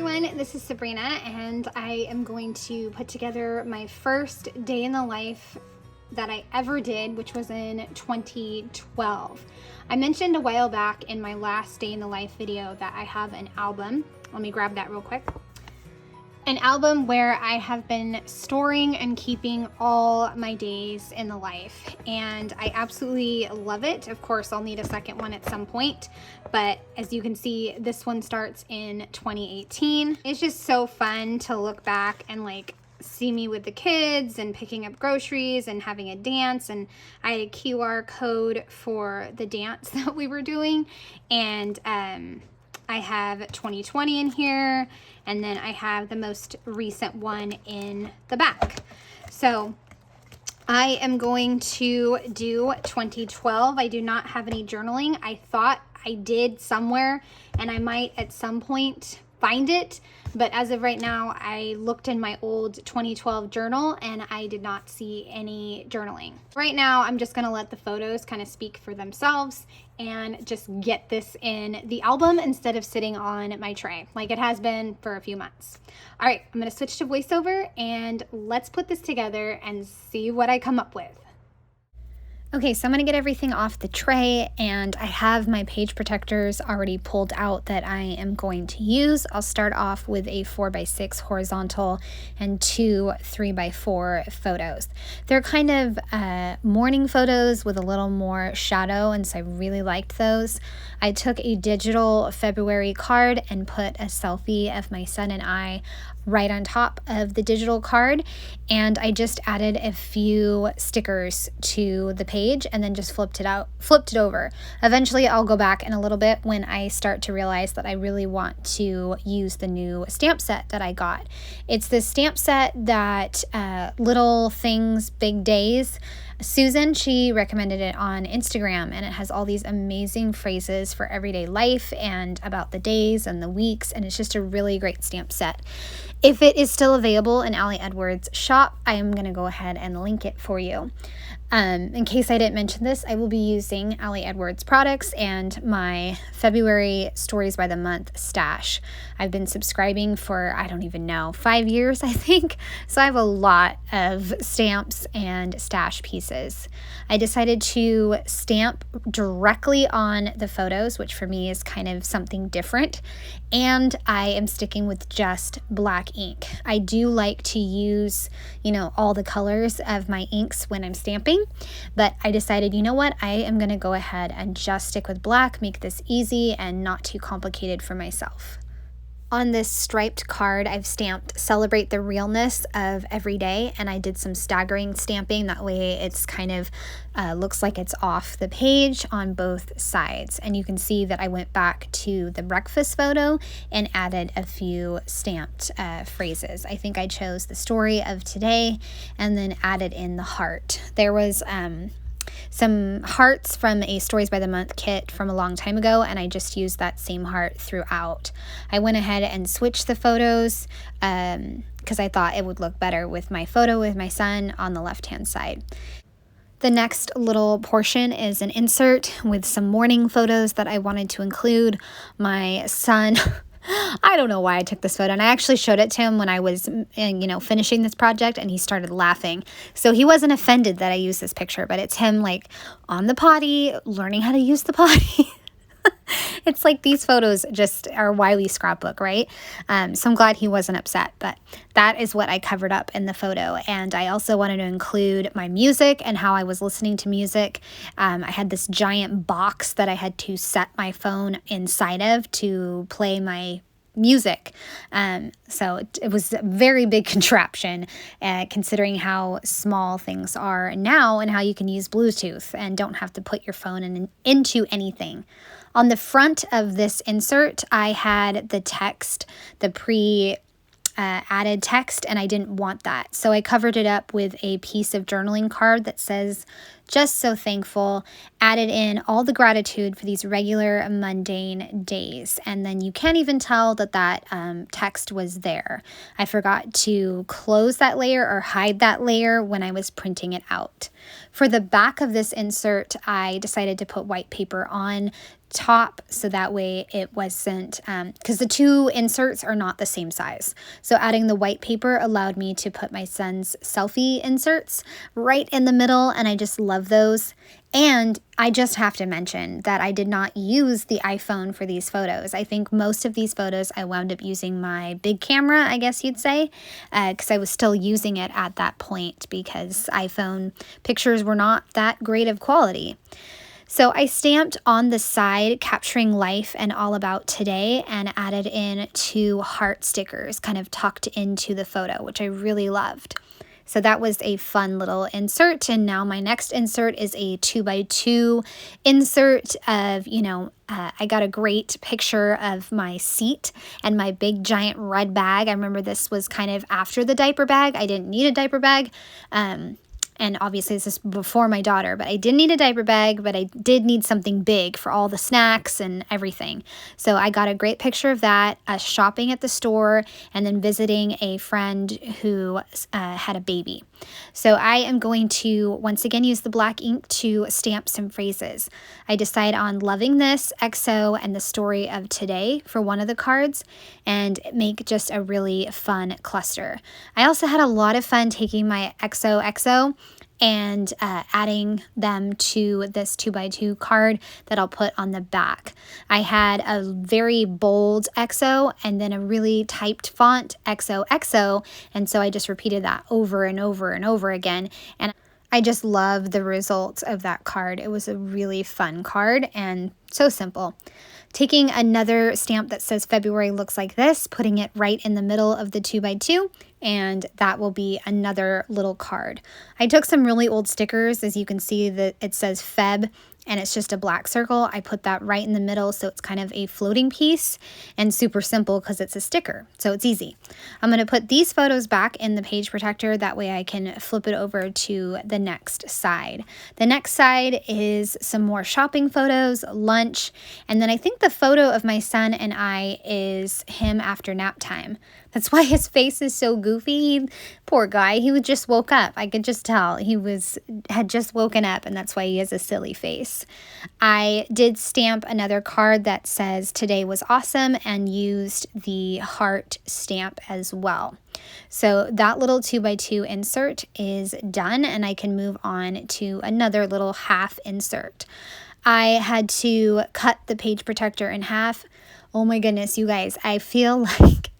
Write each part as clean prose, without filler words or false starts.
everyone, this is Sabrina and I am going to put together my first day in the life that I ever did, which was in 2012. I mentioned a while back in my last day in the life video that I have an album. Let me grab that real quick. An album where I have been storing and keeping all my days in the life, and I absolutely love it. Of course, I'll need a second one at some point, but as you can see, this one starts in 2018. It's just so fun to look back and see me with the kids and picking up groceries and having a dance, and I had a QR code for the dance that we were doing, and I have 2020 in here, and then I have the most recent one in the back. So I am going to do 2012. I do not have any journaling. I thought I did somewhere, and I might at some point find it, but as of right now, I looked in my old 2012 journal and I did not see any journaling. Right now, I'm just gonna let the photos kind of speak for themselves and just get this in the album instead of sitting on my tray like it has been for a few months. All right, I'm gonna switch to voiceover and let's put this together and see what I come up with. Okay, so I'm gonna get everything off the tray, and I have my page protectors already pulled out that I am going to use. I'll start off with a 4x6 horizontal and two 3x4 photos. They're kind of morning photos with a little more shadow, and so I really liked those. I took a digital February card and put a selfie of my son and I right on top of the digital card, and I just added a few stickers to the page and then just flipped it over. Eventually I'll go back in a little bit when I start to realize that I really want to use the new stamp set that I got. It's this stamp set that Little Things Big Days, Susan, she recommended it on Instagram, and it has all these amazing phrases for everyday life and about the days and the weeks, and it's just a really great stamp set. If it is still available in Ali Edwards' shop, I am going to go ahead and link it for you. In case I didn't mention this, I will be using Ali Edwards products and my February Stories by the Month stash. I've been subscribing for, I don't even know, 5 years, I think. So I have a lot of stamps and stash pieces. I decided to stamp directly on the photos, which for me is kind of something different. And I am sticking with just black ink. I do like to use, all the colors of my inks when I'm stamping, but I decided, you know what, I am going to go ahead and just stick with black, make this easy and not too complicated for myself. On this striped card, I've stamped Celebrate the Realness of Every Day, and I did some staggering stamping. That way it's kind of looks like it's off the page on both sides. And you can see that I went back to the breakfast photo and added a few stamped phrases. I think I chose the story of today and then added in the heart. There was some hearts from a Stories by the Month kit from a long time ago, and I just used that same heart throughout. I went ahead and switched the photos because I thought it would look better with my photo with my son on the left-hand side. The next little portion is an insert with some morning photos that I wanted to include. My son... I don't know why I took this photo, and I actually showed it to him when I was, finishing this project, and he started laughing. So he wasn't offended that I used this picture, but it's him on the potty, learning how to use the potty. It's like these photos just are why we scrapbook, right? So I'm glad he wasn't upset, but that is what I covered up in the photo. And I also wanted to include my music and how I was listening to music. I had this giant box that I had to set my phone inside of to play my music. So it was a very big contraption, considering how small things are now and how you can use Bluetooth and don't have to put your phone into anything. On the front of this insert, I had the text, the added text, and I didn't want that. So I covered it up with a piece of journaling card that says, "Just so thankful," added in all the gratitude for these regular mundane days. And then you can't even tell that text was there. I forgot to close that layer or hide that layer when I was printing it out. For the back of this insert, I decided to put white paper on top, so that way it wasn't, because the two inserts are not the same size. So adding the white paper allowed me to put my son's selfie inserts right in the middle, and I just love those. And I just have to mention that I did not use the iPhone for these photos. I think most of these photos I wound up using my big camera, I guess you'd say, because I was still using it at that point because iPhone pictures were not that great of quality. So I stamped on the side capturing life and all about today and added in 2 heart stickers kind of tucked into the photo, which I really loved. So that was a fun little insert. And now my next insert is a 2x2 insert of, I got a great picture of my seat and my big giant red bag. I remember this was kind of after the diaper bag. I didn't need a diaper bag. And obviously this is before my daughter, but I didn't need a diaper bag, but I did need something big for all the snacks and everything. So I got a great picture of that, shopping at the store, and then visiting a friend who had a baby. So I am going to once again use the black ink to stamp some phrases. I decide on loving this, XO, and the story of today for one of the cards, and make just a really fun cluster. I also had a lot of fun taking my XOXO and adding them to this 2x2 card that I'll put on the back. I had a very bold XO and then a really typed font XOXO, and so I just repeated that over and over and over again, and I just love the results of that card. It was a really fun card and so simple. Taking another stamp that says February looks like this, putting it right in the middle of the 2x2, and that will be another little card. I took some really old stickers. As you can see, that it says Feb, and it's just a black circle. I put that right in the middle, so it's kind of a floating piece and super simple because it's a sticker, so it's easy. I'm going to put these photos back in the page protector. That way I can flip it over to the next side. The next side is some more shopping photos, lunch, and then I think the photo of my son and I is him after nap time. That's why his face is so goofy. Poor guy, he just woke up. I could just tell he had just woken up, and that's why he has a silly face. I did stamp another card that says today was awesome and used the heart stamp as well. So that little 2x2 insert is done, and I can move on to another little half insert. I had to cut the page protector in half. Oh my goodness, you guys, I feel like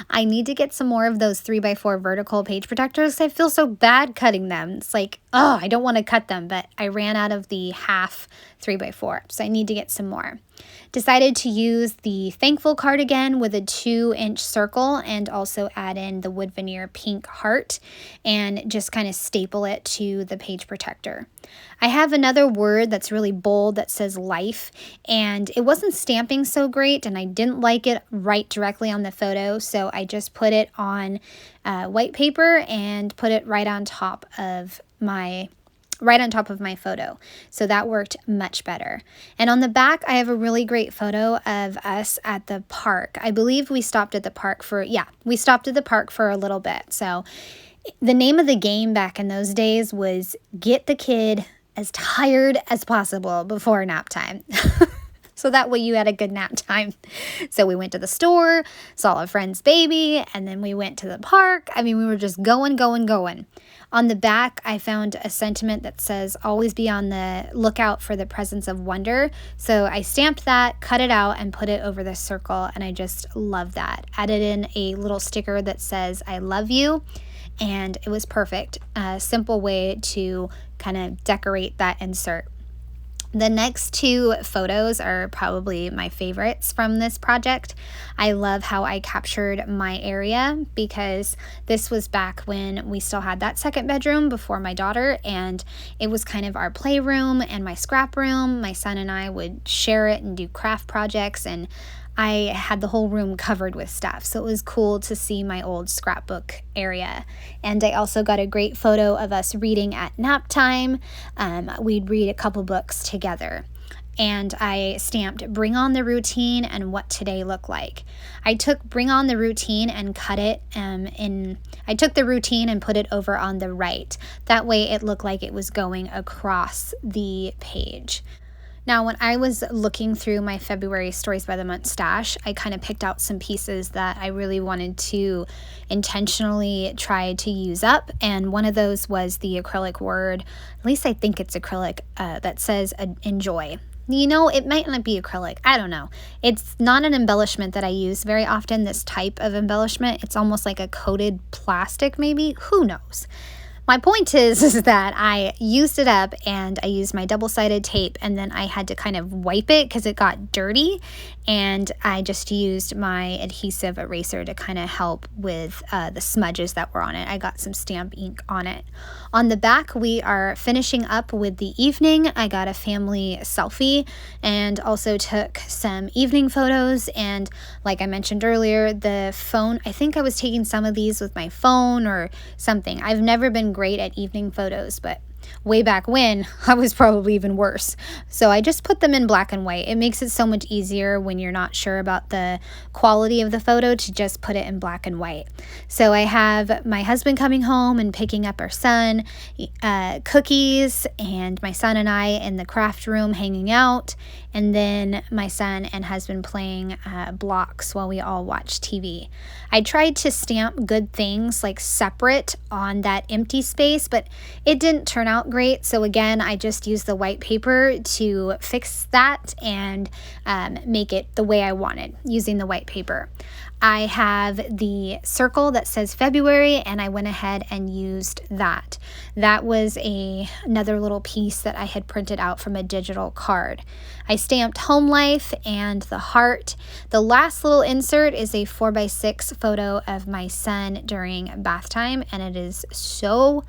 I need to get some more of those 3x4 vertical page protectors. I feel so bad cutting them. It's like, oh, I don't want to cut them, but I ran out of the half 3x4, so I need to get some more. Decided to use the thankful card again with a 2-inch circle and also add in the wood veneer pink heart and just kind of staple it to the page protector. I have another word that's really bold that says life, and it wasn't stamping so great and I didn't like it right directly on the photo, so I just put it on white paper and put it right on top of my photo. So that worked much better. And on the back, I have a really great photo of us at the park. I believe we stopped at the park for a little bit. So the name of the game back in those days was get the kid as tired as possible before nap time. So that way you had a good nap time. So we went to the store, saw a friend's baby, and then we went to the park. I mean, we were just going. On the back, I found a sentiment that says, always be on the lookout for the presence of wonder. So I stamped that, cut it out, and put it over the circle, and I just love that. Added in a little sticker that says, I love you, and it was perfect. A simple way to kind of decorate that insert. The next 2 photos are probably my favorites from this project. I love how I captured my area because this was back when we still had that second bedroom before my daughter, and it was kind of our playroom and my scrap room. My son and I would share it and do craft projects, and I had the whole room covered with stuff, so it was cool to see my old scrapbook area. And I also got a great photo of us reading at nap time. We'd read a couple books together. And I stamped Bring On the Routine and What Today Looked Like. I took Bring On the Routine and cut it I took the routine and put it over on the right. That way it looked like it was going across the page. Now, when I was looking through my February Stories by the Month stash, I kind of picked out some pieces that I really wanted to intentionally try to use up. And one of those was the acrylic word, at least I think it's acrylic, that says enjoy. You know, it might not be acrylic. I don't know. It's not an embellishment that I use very often, this type of embellishment. It's almost like a coated plastic, maybe. Who knows? My point is that I used it up and I used my double-sided tape, and then I had to kind of wipe it because it got dirty, and I just used my adhesive eraser to kind of help with the smudges that were on it. I got some stamp ink on it. On the back, we are finishing up with the evening. I got a family selfie and also took some evening photos, and like I mentioned earlier, the phone, I think I was taking some of these with my phone or something. I've never been great at evening photos, but way back when I was probably even worse. So I just put them in black and white. It makes it so much easier when you're not sure about the quality of the photo to just put it in black and white. So I have my husband coming home and picking up our son, cookies, and my son and I in the craft room hanging out, and then my son and husband playing blocks while we all watch TV. I tried to stamp good things like separate on that empty space, but it didn't turn out great. So again, I just used the white paper to fix that and make it the way I wanted using the white paper. I have the circle that says February, and I went ahead and used that. That was another little piece that I had printed out from a digital card. I stamped home life and the heart. The last little insert is a 4x6 photo of my son during bath time, and it is so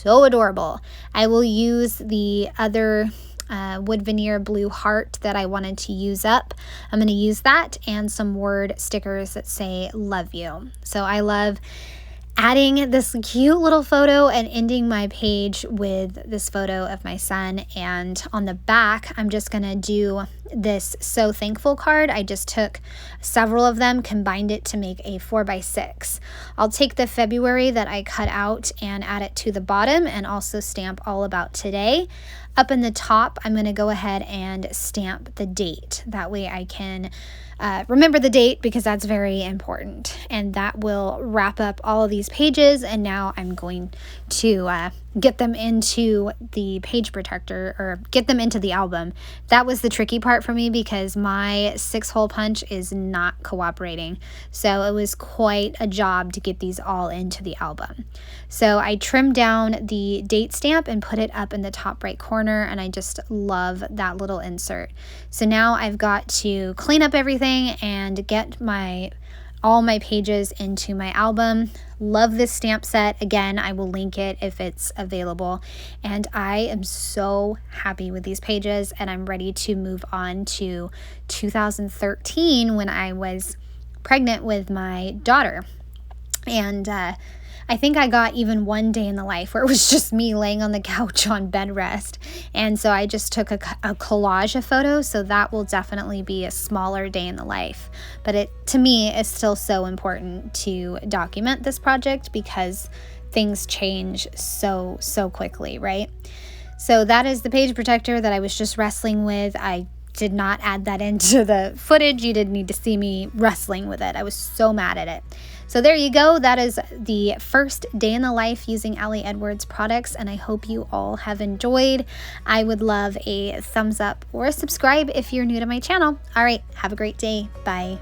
adorable. I will use the other wood veneer blue heart that I wanted to use up. I'm going to use that and some word stickers that say love you. So I love adding this cute little photo and ending my page with this photo of my son. And on the back, I'm just going to do this So Thankful card. I just took several of them, combined it to make a 4x6. I'll take the February that I cut out and add it to the bottom and also stamp all about today. Up in the top, I'm going to go ahead and stamp the date. That way I can remember the date, because that's very important. And that will wrap up all of these pages. And now I'm going to get them into the page protector, or get them into the album. That was the tricky part for me because my 6-hole punch is not cooperating. So it was quite a job to get these all into the album. So I trimmed down the date stamp and put it up in the top right corner, and I just love that little insert. So now I've got to clean up everything and get all my pages into my album. Love this stamp set. Again, I will link it if it's available. And I am so happy with these pages, and I'm ready to move on to 2013 when I was pregnant with my daughter. And I think I got even one day in the life where it was just me laying on the couch on bed rest. And so I just took a collage of photos. So that will definitely be a smaller day in the life. But it, to me, is still so important to document this project because things change so quickly, right? So that is the page protector that I was just wrestling with. I did not add that into the footage. You didn't need to see me wrestling with it. I was so mad at it. So there you go. That is the first day in the life using Ali Edwards products, and I hope you all have enjoyed. I would love a thumbs up or a subscribe if you're new to my channel. All right, have a great day. Bye.